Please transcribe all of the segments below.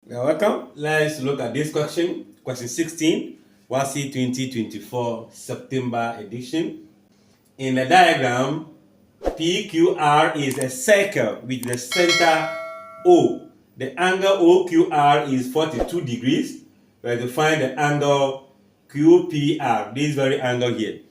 You're welcome. Let's look at this question. Question 16, WASSCE 2024 September edition. In the diagram, PQR is a circle with the center O. The angle OQR is 42 degrees. We have to find the angle QPR, this very angle here.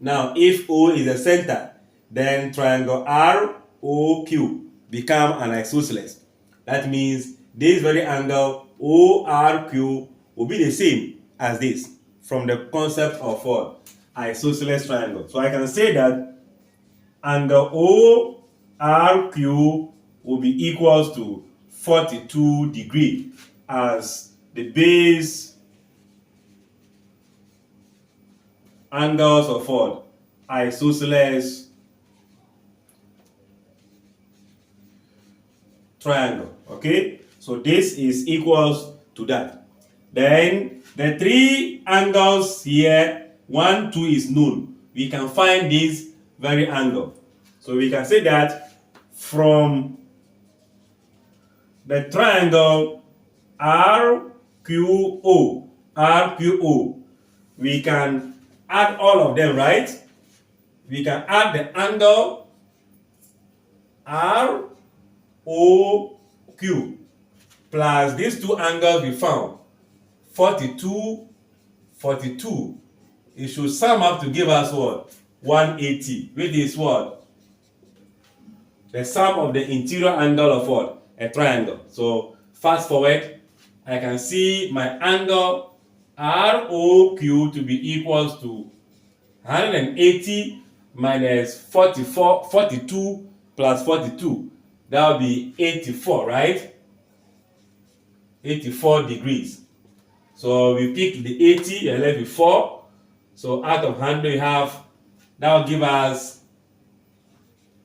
Now, if O is the center, then triangle ROQ become an isosceles. That means this very angle ORQ will be the same as this from the concept of what? Isosceles triangle. So I can say that angle ORQ will be equals to 42 degrees as the base angles of what? Isosceles triangle. Okay, so this is equals to that. Then the three angles here, 1, 2 is known. We can find this very angle. So we can say that from the triangle RQO, we can add all of them, right? We can add the angle ROQ plus these two angles we found, 42, 42. It should sum up to give us what? 180, which is what? The sum of the interior angle of what? A triangle. So fast forward, I can see my angle ROQ to be equals to 180 minus 42 plus 42. That will be 84, right? 84 degrees. So we pick the 80 and left with 4. So out of 100 we have, that will give us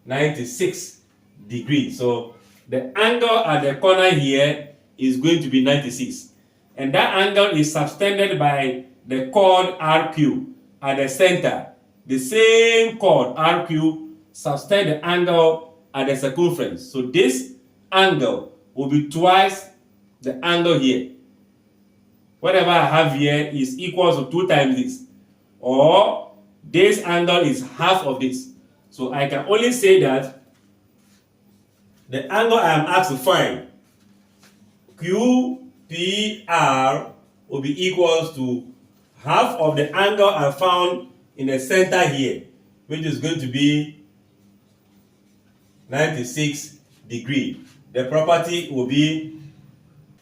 96 degrees. So the angle at the corner here is going to be 96. And that angle is subtended by the chord RQ at the center. The same chord RQ subtend the angle at the circumference. So this angle will be twice the angle here. Whatever I have here is equal to 2 times this. Or this angle is half of this. So I can only say that the angle I am asked to find, QPR, will be equals to half of the angle I found in the center here, which is going to be 96 degrees. The property will be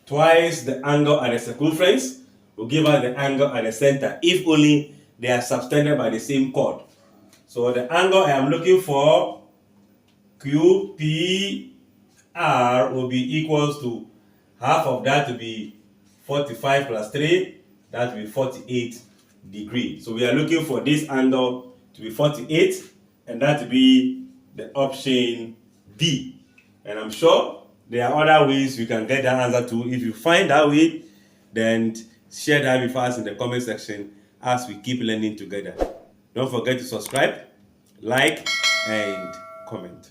twice the angle at the circumference will give us the angle at the center, if only they are subtended by the same chord. So the angle I am looking for, QPR, will be equals to half of that to be 45 plus 3, that will be 48 degrees. So we are looking for this angle to be 48, and that will be the option B. And I'm sure there are other ways we can get that answer too. If you find that way, then share that with us in the comment section as we keep learning together. Don't forget to subscribe, like, and comment.